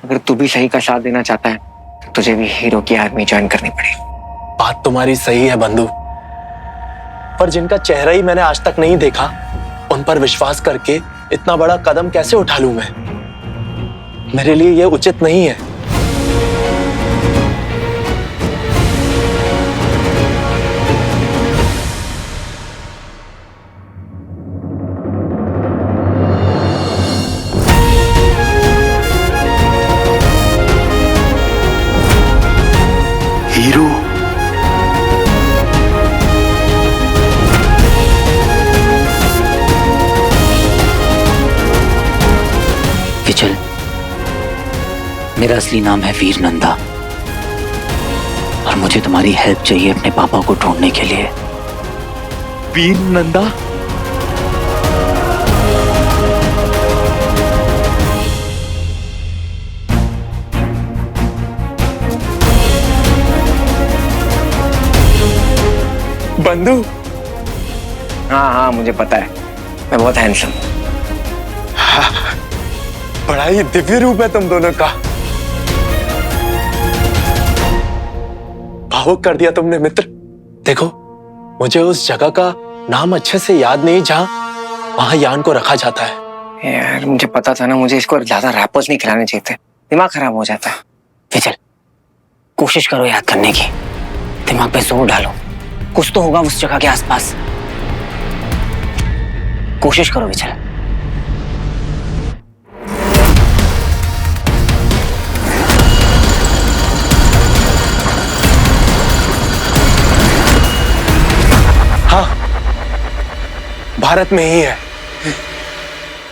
अगर तू भी सही का साथ देना चाहता है तो तुझे भी हीरो की आर्मी ज्वाइन करनी पड़ेगी। बात तुम्हारी सही है बंधु, पर जिनका चेहरा ही मैंने आज तक नहीं देखा उन पर विश्वास करके इतना बड़ा कदम कैसे उठा लूं मैं? मेरे लिए यह उचित नहीं है। हीरो? विचल, मेरा असली नाम है वीर नंदा और मुझे तुम्हारी हेल्प चाहिए अपने पापा को ढूंढने के लिए। वीर नंदा? बंधु? हाँ हाँ मुझे पता है, मैं बहुत हैंडसम हूँ। बड़ा ही दिव्य रूप है तुम दोनों का। भावुक कर दिया तुमने मित्र। देखो, मुझे उस जगह का नाम अच्छे से याद नहीं जहां वहां यान को रखा जाता है। यार मुझे पता था ना, मुझे इसको ज्यादा रैपर्स नहीं खिलाने चाहिए थे, दिमाग खराब हो जाता है। विचल, कोशिश करो याद करने की, दिमाग पे जोर डालो, कुछ तो होगा उस जगह के आसपास। कोशिश करो विचल। हाँ, भारत में ही है,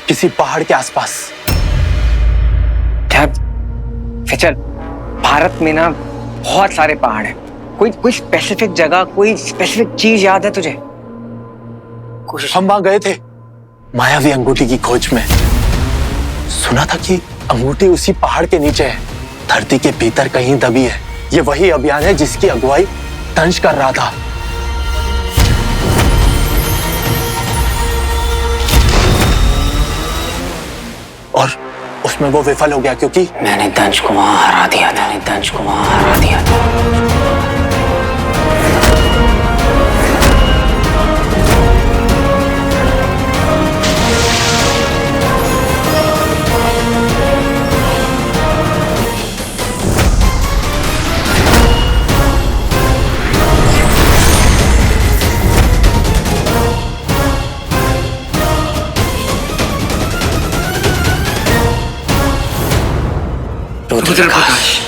किसी पहाड़ के आसपास। यार फिचल, भारत में ना बहुत सारे पहाड़ हैं। कोई स्पेसिफिक जगह, कोई स्पेसिफिक चीज याद है तुझे? हम वहां गए थे मायावी अंगूठी की खोज में। सुना था कि अंगूठी उसी पहाड़ के नीचे है, धरती के भीतर कहीं दबी है। ये वही अभियान है जिसकी अगुवाई दंश कर रहा था। और उसमें वो विफल हो गया क्योंकि मैंने दंश को वहां हरा दिया था।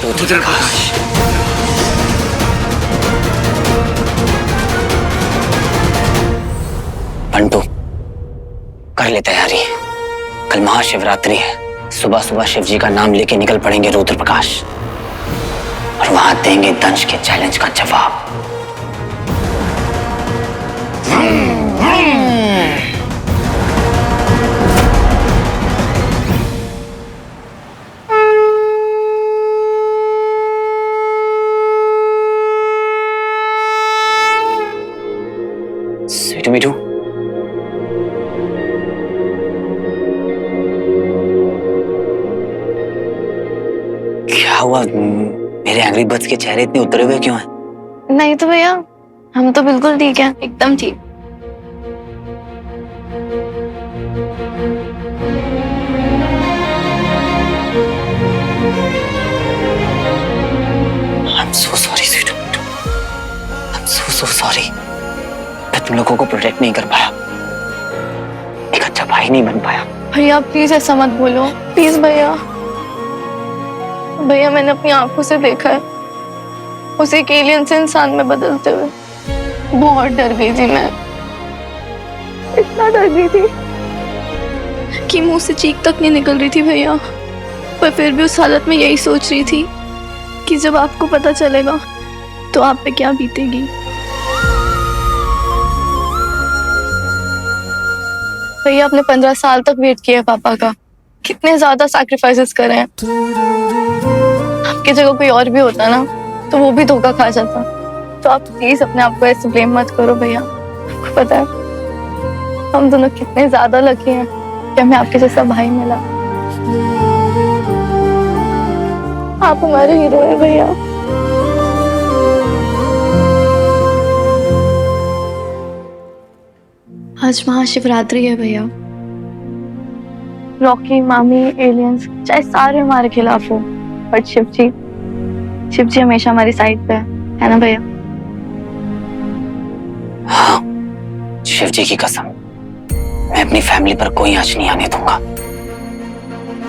रुद्रप्रकाश। बंटू, कर ले तैयारी, कल महाशिवरात्रि है। सुबह सुबह शिव जी का नाम लेके निकल पड़ेंगे रुद्रप्रकाश और वहां देंगे दंश के चैलेंज का जवाब। स्वीटू मीठू, क्या हुआ? मेरे एंग्री बर्ड्स के चेहरे इतने उतरे हुए क्यों हैं? नहीं तो भैया, हम तो बिल्कुल ठीक है, एकदम ठीक। I'm so sorry, Sweetu. I'm so sorry। मैं तुम लोगों को प्रोटेक्ट नहीं कर पाया, एक अच्छा भाई नहीं बन पाया। भैया प्लीज ऐसा मत बोलो, प्लीज भैया। भैया मैंने अपनी आंखों से देखा है उसे एक एलियन से इंसान में बदलते हुए। बहुत डर गई थी मैं, इतना डर गई थी कि मुंह से चीख तक नहीं निकल रही थी भैया। पर फिर भी उस हालत में यही सोच रही थी कि जब आपको पता चलेगा तो आप पे क्या बीतेगी। भैया आपने 15 साल तक वेट किया पापा का, कितने ज्यादा सैक्रिफाइसेस करे हैं। आपकी जगह कोई और भी होता ना तो वो भी धोखा खा जाता। तो आप प्लीज अपने आप को ऐसे ब्लेम मत करो भैया। आपको पता है हम दोनों कितने ज्यादा लकी हैं कि हमें आपके जैसा भाई मिला। आप हमारे हीरो हैं भैया। आज महाशिवरात्रि है भैया। रॉकी, मामी, एलियंस चाहे सारे हमारे खिलाफ हो, बट शिव जी हमेशा हमारी साइड पे है ना भैया? हाँ, शिव जी की कसम, मैं अपनी फैमिली पर कोई आंच नहीं आने दूंगा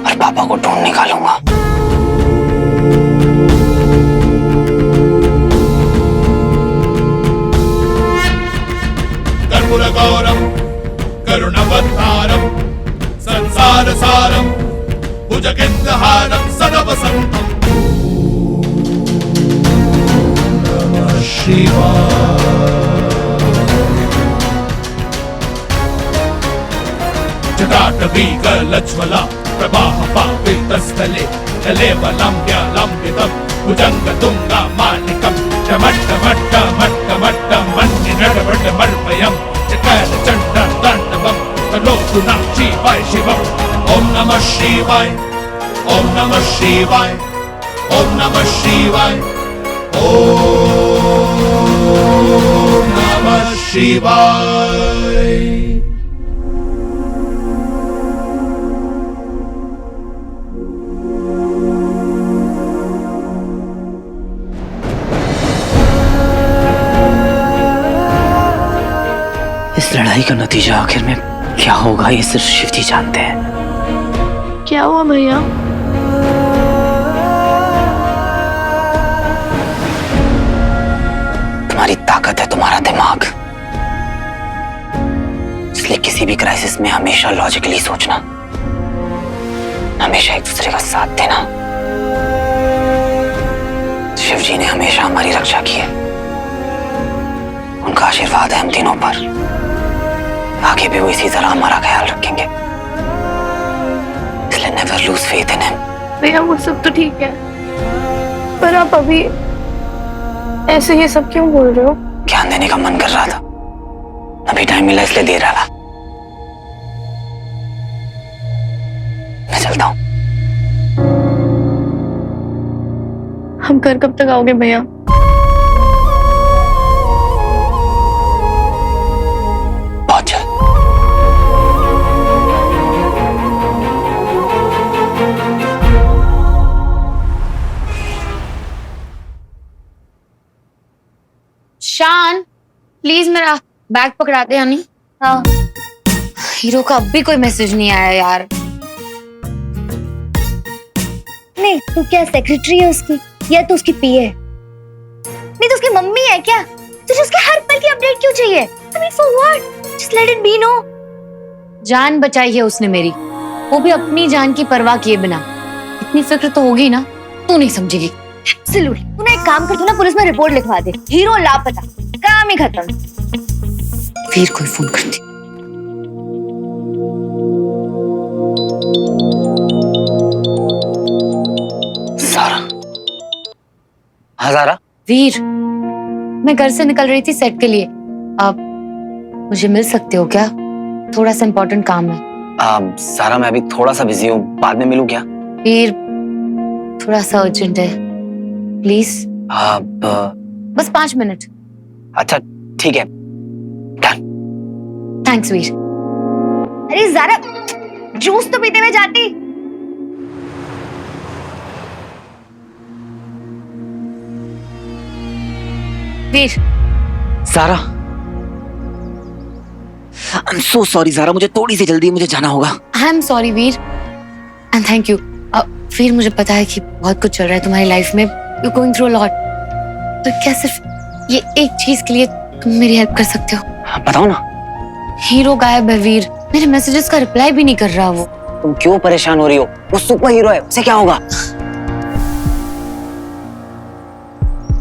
और पापा को ढूंढ निकालूंगा। कर्पूरगौरम करुणवतारम संसार सारम भुजगेन्द्रहारम सदा वसंतम। नमः शिवाय। जटाटवीकलज्ज्वला प्रवाह पावितस्थले कलेवलम्ब्यलम्बितं भुजङ्गतुङ्गमालिकं टमट्टमट्टमट्टमट्टमन्निनटमट्टमर्पयं चकारचण्डताण्डवं करोतु नः शिवाय शिवम्। ॐ नमः शिवाय, ॐ नमः शिवाय, ॐ नमः शिवाय, ॐ नमः शिवाय। इस लड़ाई का नतीजा आखिर में क्या होगा ये सिर्फ शिव जी जानते हैं। क्या हुआ भैया? तुम्हारी ताकत है तुम्हारा दिमाग, इसलिए किसी भी क्राइसिस में हमेशा लॉजिकली सोचना, हमेशा एक दूसरे का साथ देना। शिव जी ने हमेशा हमारी रक्षा की है, उनका आशीर्वाद है हम तीनों पर। आगे भी वो इसी तरह हमारा ख्याल रखेंगे, इसलिए never lose faith in him. भैया वो सब तो ठीक है, पर आप अभी ऐसे ये सब क्यों बोल रहे हो? ज्ञान देने का मन कर रहा था, अभी टाइम मिला इसलिए दे रहा था। मैं चलता हूँ। हम घर कब तक आओगे भैया? बहुत जल्द। शान, प्लीज मेरा बैग पकड़ा दे। यानी हाँ, हीरो का अब भी कोई मैसेज नहीं आया यार। नहीं, तू क्या सेक्रेटरी है उसकी या तू उसकी पीए है? नहीं तो उसकी मम्मी है क्या? तुझे उसके हर पल की अपडेट क्यों चाहिए? I mean, for what? Just let it be, no? जान बचाई है उसने मेरी, वो भी अपनी जान की परवाह किए बिना। इतनी फिक्र तो होगी ना, तू नहीं समझेगी। Absolutely. तू ना एक काम कर, तू ना पुलिस में रिपोर्ट लिखवा दे। हीरो लापता, काम ही खत्म। वीर को फोन करती। सारा। हाँ सारा। वीर, मैं घर से निकल रही थी सेट के लिए। आप मुझे मिल सकते हो क्या? थोड़ा सा इम्पोर्टेंट काम है। सारा मैं अभी थोड़ा सा बिजी हूँ, बाद में मिलूं क्या? वीर, थोड़ा सा अर्जेंट है, प्लीज। बस 5 मिनट। अच्छा ठीक है, डन। थैंक्स वीर। अरे ज़ारा, जूस तो पीते हुए जाती। वीर, सारा, आई एम सो सॉरी सारा, मुझे थोड़ी सी जल्दी है, मुझे जाना होगा। I am sorry Veer and thank you. Veer, मुझे पता है कि बहुत कुछ चल रहा है तुम्हारी लाइफ में, you going through a lot, पर क्या सिर्फ ये एक चीज के लिए तुम मेरी हेल्प कर सकते हो? बताओ ना। हीरो गायब है वीर, मेरे मैसेजेस का रिप्लाई भी नहीं कर रहा वो। तुम क्यों परेशान हो रही हो? वो सुपर हीरो है, उसे क्या होगा?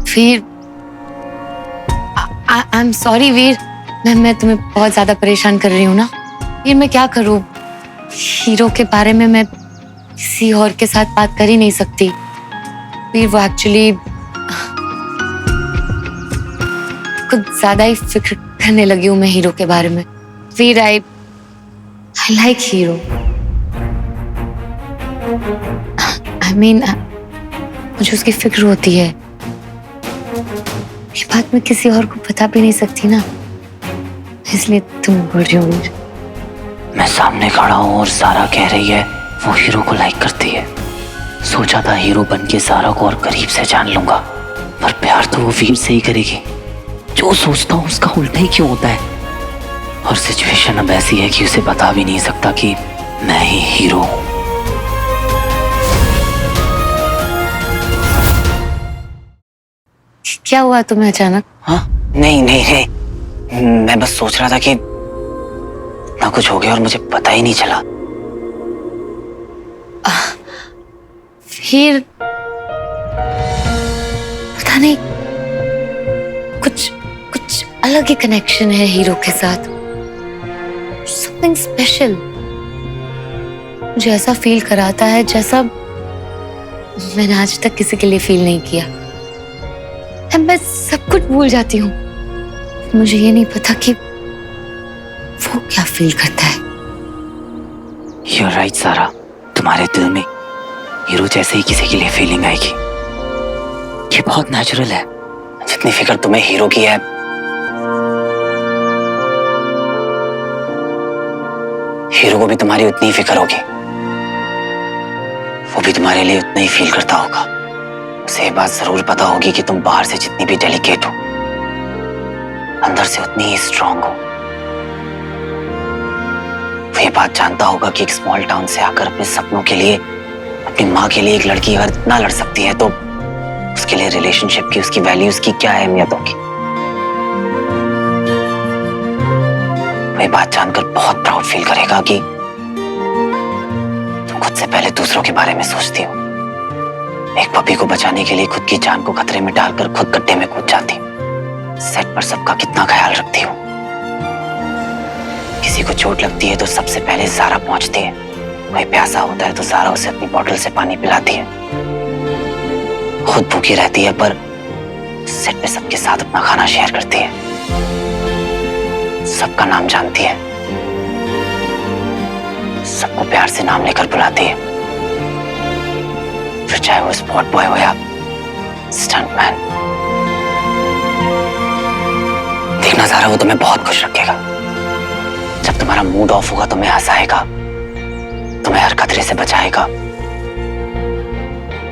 वीर, आई एम सॉरी वीर, मैं तुम्हें बहुत ज्यादा परेशान कर रही हूँ ना। वीर, मैं क्या करूँ? हीरो के बारे में मैं किसी और के साथ बात कर ही नहीं सकती। वीर, वो एक्चुअली कुछ ज्यादा ही फिक्र करने लगी हूँ मैं हीरो के बारे में। Veer, I like hero. I mean, मुझे उसकी फिक्र होती है। ये बात मैं किसी और को बता भी नहीं सकती ना, इसलिए तुम बोल रही हो वीर। मैं सामने खड़ा हूँ और सारा कह रही है वो हीरो को लाइक करती है। सोचा था हीरो बन के सारा को और करीब से जान लूंगा, पर प्यार तो वो वीर से ही करेगी। जो सोचता हूँ उसका उल्टा ही क्यों होता है। और सिचुएशन अब ऐसी है कि उसे बता भी नहीं सकता कि मैं ही हीरो हूँ। क्या हुआ तुम्हें अचानक? हाँ नहीं नहीं नहीं, मैं बस सोच रहा था कि इतना कुछ हो गया और मुझे पता ही नहीं चला। फिर पता नहीं, कुछ कुछ अलग ही कनेक्शन है हीरो के साथ, समथिंग स्पेशल। मुझे ऐसा फील कराता है जैसा मैंने आज तक किसी के लिए फील नहीं किया। मैं सब कुछ भूल जाती हूँ, मुझे ये नहीं पता कि वो क्या फील करता है। You're right, सारा, तुम्हारे दिल में हीरो जैसे ही किसी के लिए फीलिंग आएगी। ये बहुत नेचुरल है। जितनी फिक्र तुम्हें हीरो की है, हीरो को भी तुम्हारी उतनी ही फिक्र होगी। वो भी तुम्हारे लिए उतना ही फील करता होगा। उसे ये बात जरूर पता होगी कि तुम बाहर से जितनी भी डेलिकेट हो, अंदर से उतनी ही स्ट्रांग हो। वो ये बात जानता होगा कि एक स्मॉल टाउन से आकर अपने सपनों के लिए, अपनी माँ के लिए एक लड़की अगर इतना लड़ सकती है तो उसके लिए रिलेशनशिप की, उसकी वैल्यूज की क्या अहमियत होगी। वो ये बात जानकर बहुत प्राउड फील करेगा कि तुम खुद से पहले दूसरों के बारे में सोचती हो। एक पपी को बचाने के लिए खुद की जान को खतरे में डालकर खुद गड्ढे में कूद जाती हो। सेट पर सबका कितना ख्याल रखती हो। किसी को चोट लगती है तो सबसे पहले ज़ारा पहुंचती है। कोई प्यासा होता है तो ज़ारा उसे अपनी बोतल से पानी पिलाती है। खुद भूखी रहती है पर सेट पे सबके साथ अपना खाना शेयर करती है। सबका नाम जानती है, सबको प्यार से नाम लेकर बुलाती है, फिर चाहे वो स्पॉट बॉय हो या स्टंटमैन। देखना ज़ारा, वो तुम्हें बहुत खुश रखेगा। जब तुम्हारा मूड ऑफ होगा तुम्हें हंसाएगा, तुम्हें हर खतरे से बचाएगा,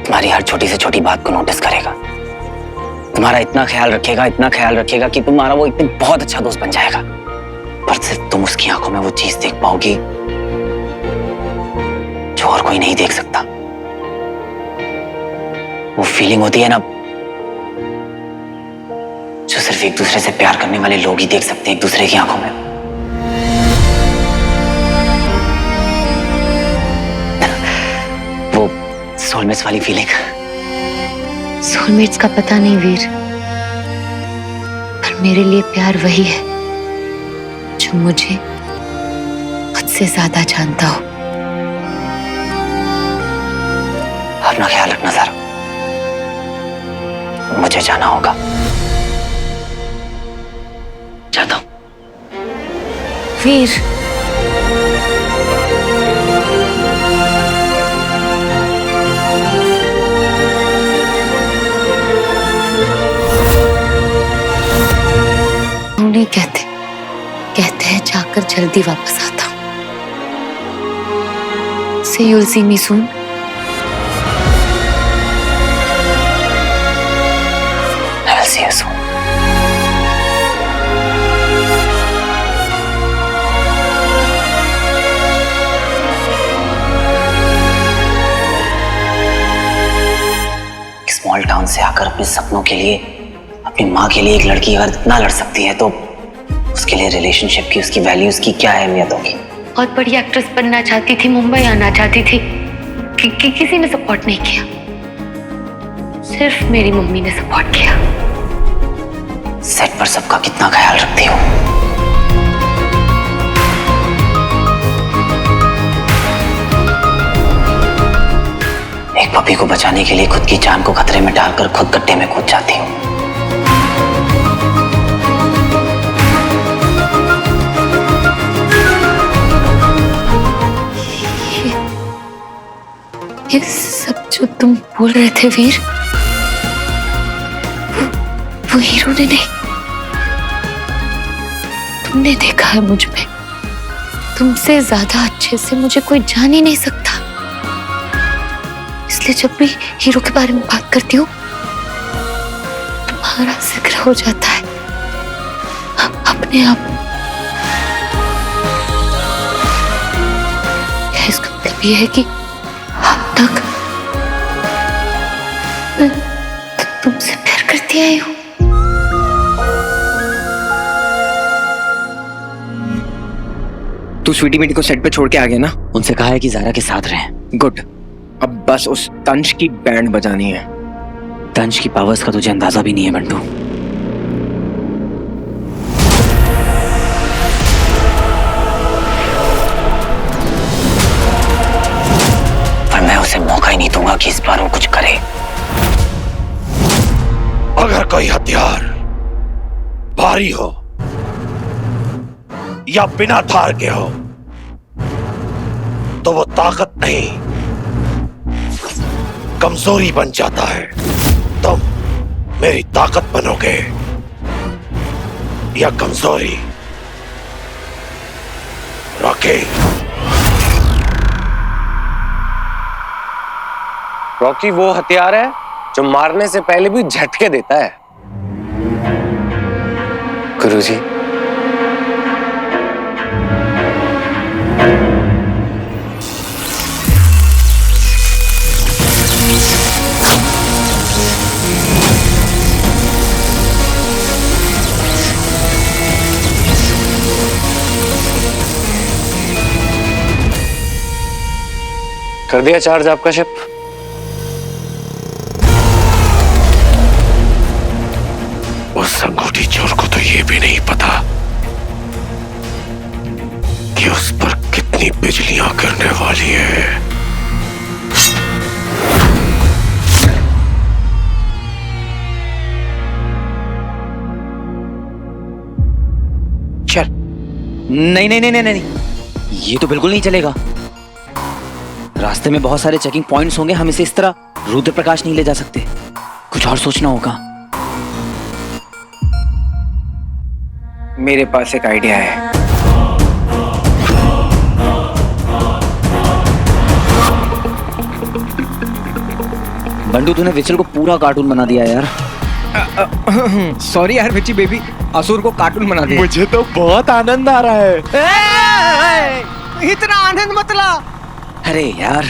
तुम्हारी हर छोटी से छोटी बात को नोटिस करेगा, तुम्हारा इतना ख्याल रखेगा कि तुम्हारा वो एक दिन बहुत अच्छा दोस्त बन जाएगा। पर सिर्फ तुम उसकी आंखों में वो चीज देख पाओगी जो और कोई नहीं देख सकता। वो फीलिंग होती है ना जो सिर्फ एक दूसरे से प्यार करने वाले लोग ही देख सकते हैं एक दूसरे की आंखों में। वो सोलमेट्स वाली फीलिंग। सोलमेट्स का पता नहीं वीर, पर मेरे लिए प्यार वही है जो मुझे खुद से ज्यादा जानता हो। अपना ख्याल रखना ज़ारा, मुझे जाना होगा, जाता हूं। वीर, नहीं कहते हैं जाकर जल्दी वापस आता हूं। See you'll see me soon. I will see you soon. Small town से आकर अपने सपनों के लिए, अपनी माँ के लिए एक लड़की अगर इतना लड़ सकती है तो उसके लिए रिलेशनशिप की, उसकी वैल्यूज की क्या अहमियत होगी। बहुत बड़ी एक्ट्रेस बनना चाहती थी, मुंबई आना चाहती थी, किसी ने सपोर्ट नहीं किया, सिर्फ मेरी मम्मी ने सपोर्ट किया। सेट पर सबका कितना ख्याल रखती हो। एक पपी को बचाने के लिए खुद की जान को खतरे में डालकर खुद गड्ढे में कूद जाती हो। ये सब जो तुम बोल रहे थे वीर, वो हीरो ने नहीं, तुमने देखा है मुझ में। तुमसे ज्यादा अच्छे से मुझे कोई जान ही नहीं सकता। इसलिए जब भी हीरो के बारे में बात करती हूँ, तुम्हारा जिक्र हो जाता है अपने आप। इसका मतलब ये है कि अब तक मैं तुमसे प्यार करती आई हूँ। तू स्वीटी मीटी को सेट पे छोड़ के आ गया ना? उनसे कहा है कि ज़ारा के साथ रहें। गुड। अब बस उस तंज की बैंड बजानी है। तंज की पावर्स का तुझे अंदाजा भी नहीं है बंटू। पर मैं उसे मौका ही नहीं दूंगा कि इस बार वो कुछ करे। अगर कोई हथियार भारी हो या बिना धार के हो तो वो ताकत नहीं, कमजोरी बन जाता है। तुम मेरी ताकत बनोगे या कमजोरी? रॉकी। रॉकी वो हथियार है जो मारने से पहले भी झटके देता है। गुरुजी, कर दिया चार्ज आपका शिप? उस अंगूठी चोर को तो ये भी नहीं पता कि उस पर कितनी बिजलियां गिरने वाली है। चल। नहीं नहीं नहीं नहीं नहीं, ये तो बिल्कुल नहीं चलेगा। रास्ते में बहुत सारे चेकिंग पॉइंट्स होंगे, हम इसे इस तरह रुद्र प्रकाश नहीं ले जा सकते। कुछ और सोचना होगा। मेरे पास एक आइडिया है। बंडू, तूने विचल को पूरा कार्टून बना दिया यार। सॉरी यार विची बेबी, असुर को कार्टून बना दिया। मुझे तो बहुत आनंद आ रहा है। इतना आनंद मत ला। अरे यार,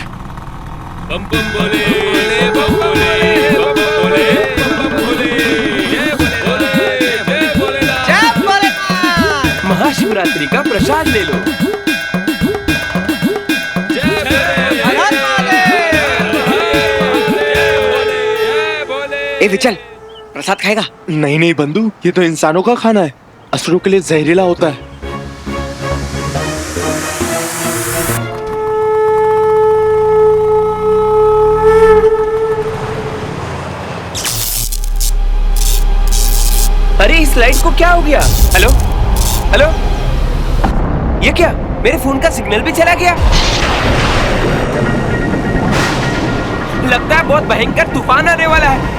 महाशिवरात्रि का प्रसाद ले लो। ए विचल, प्रसाद खाएगा? नहीं नहीं बंधु, ये तो इंसानों का खाना है, असुरों के लिए जहरीला होता है। अरे इस लाइट को क्या हो गया? हेलो हेलो, ये क्या? मेरे फोन का सिग्नल भी चला गया। लगता है बहुत भयंकर तूफान आने वाला है।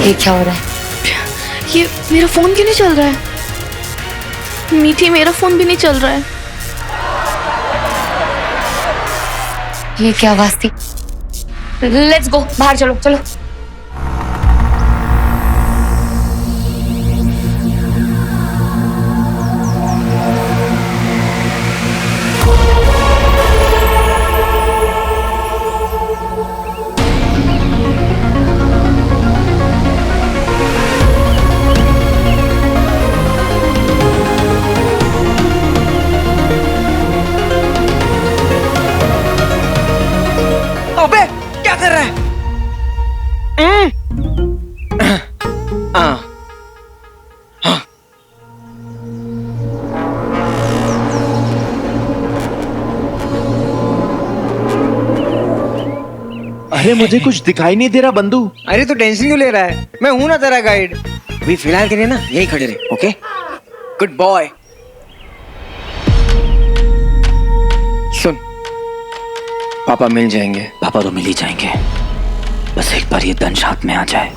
ये क्या हो रहा है? ये मेरा फोन क्यों नहीं चल रहा है? मीठी, मेरा फोन भी नहीं चल रहा है। ये क्या आवाज थी? लेट्स गो, बाहर चलो चलो। अबे क्या कर रहा है? अरे मुझे कुछ दिखाई नहीं दे रहा बंधु। अरे तो टेंशन क्यों ले रहा है, मैं हूं ना तेरा गाइड। अभी फिलहाल के लिए ना यही खड़े रहे, ओके? Good boy. सुन, पापा मिल जाएंगे। पापा तो मिल ही जाएंगे, बस एक बार ये दंश हाथ में आ जाए।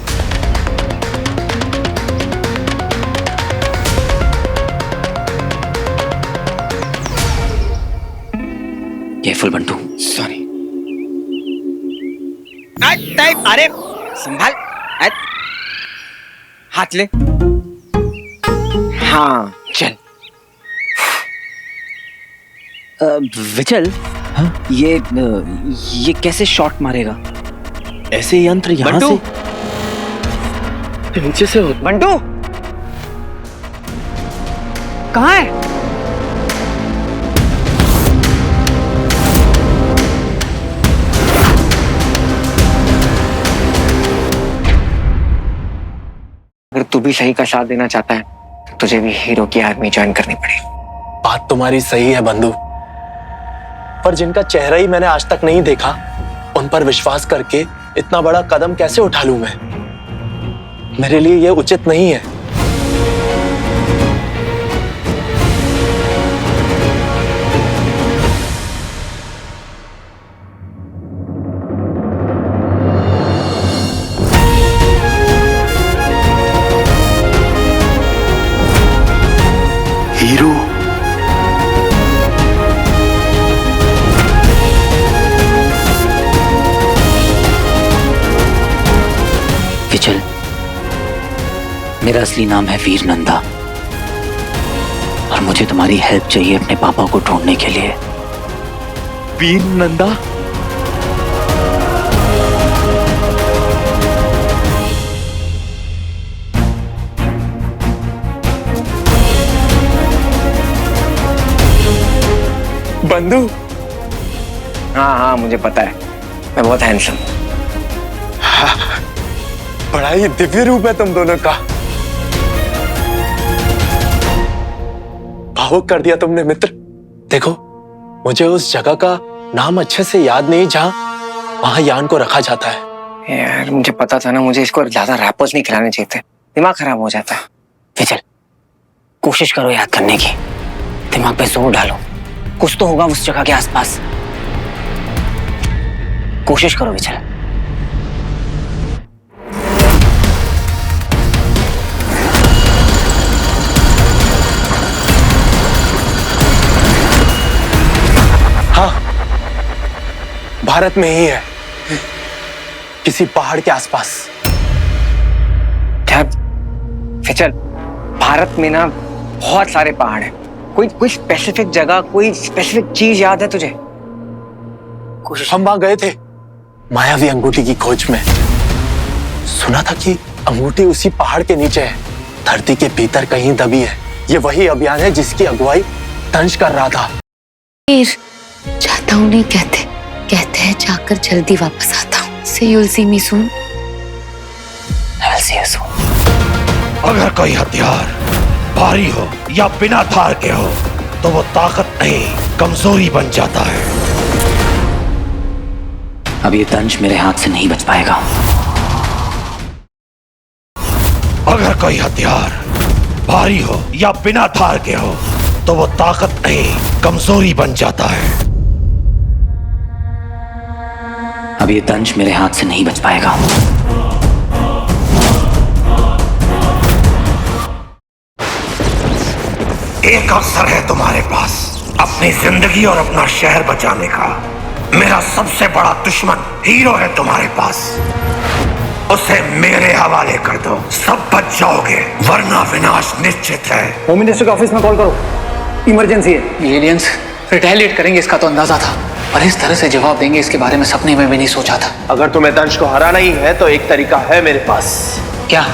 ये फुल बंटू। सॉरी। अरे संभाल, हाथ ले। हाँ चल। विचल, ये कैसे शॉट मारेगा? ऐसे यंत्र यहाँ बंटू! से नीचे से होता। बंटू कहाँ है? अगर तू भी सही का साथ देना चाहता है तो तुझे भी हीरो की आर्मी ज्वाइन करनी पड़ेगी। बात तुम्हारी सही है बंधु, पर जिनका चेहरा ही मैंने आज तक नहीं देखा, उन पर विश्वास करके इतना बड़ा कदम कैसे उठा लूं मैं? मेरे लिए यह उचित नहीं है। हीरो विचल, मेरा असली नाम है वीर नंदा और मुझे तुम्हारी हेल्प चाहिए अपने पापा को ढूंढने के लिए। वीर नंदा? बंधु? हाँ हाँ मुझे पता है, मैं बहुत हैंडसम हूँ। बड़ा ही दिव्य रूप है तुम दोनों का। भावुक कर दिया तुमने मित्र। देखो, मुझे उस जगह का नाम अच्छे से याद नहीं जहां वहां यान को रखा जाता है। यार मुझे पता था ना, मुझे इसको ज्यादा रैपर्स नहीं खिलाने चाहिए थे, दिमाग खराब हो जाता है। विचल, कोशिश करो याद करने की, दिमाग पे जोर डालो, कुछ तो होगा उस जगह के आसपास। कोशिश करो विचल। हाँ, भारत में ही है, किसी पहाड़ के आसपास। क्या फिचल, भारत में ना बहुत सारे पहाड़ हैं। कोई स्पेसिफिक जगह, कोई स्पेसिफिक चीज याद है तुझे? हम वहां गए थे मायावी अंगूठी की खोज में। सुना था कि अंगूठी उसी पहाड़ के नीचे है, धरती के भीतर कहीं दबी है। ये वही अभियान है जिसकी अगुवाई दंश कर रहा था। जाता हूँ नहीं कहते हैं जाकर जल्दी वापस आता हूँ। See you'll see me soon. I'll see you soon. अगर कोई हथियार भारी हो या बिना धार के हो तो वो ताकत नहीं, कमजोरी बन जाता है। अब ये दंश मेरे हाथ से नहीं बच पाएगा। अगर कोई हथियार भारी हो या बिना धार के हो तो वो ताकत नहीं, कमजोरी बन जाता है। अब ये दंश मेरे हाथ से नहीं बच पाएगा। एक अवसर है तुम्हारे पास अपनी जिंदगी और अपना शहर बचाने का। मेरा सबसे बड़ा दुश्मन हीरो है तुम्हारे पास, उसे मेरे हवाले कर दो, सब बच जाओगे, वरना विनाश निश्चित है। होम मिनिस्टर के ऑफिस में कॉल करो, इमरजेंसी है। ये एलियंस रिटेलिएट करेंगे इसका तो अंदाजा था, और इस तरह से जवाब देंगे इसके बारे में सपने में भी नहीं सोचा था। अगर तुम्हें दंश को हराना ही है तो एक तरीका है मेरे पास। क्या?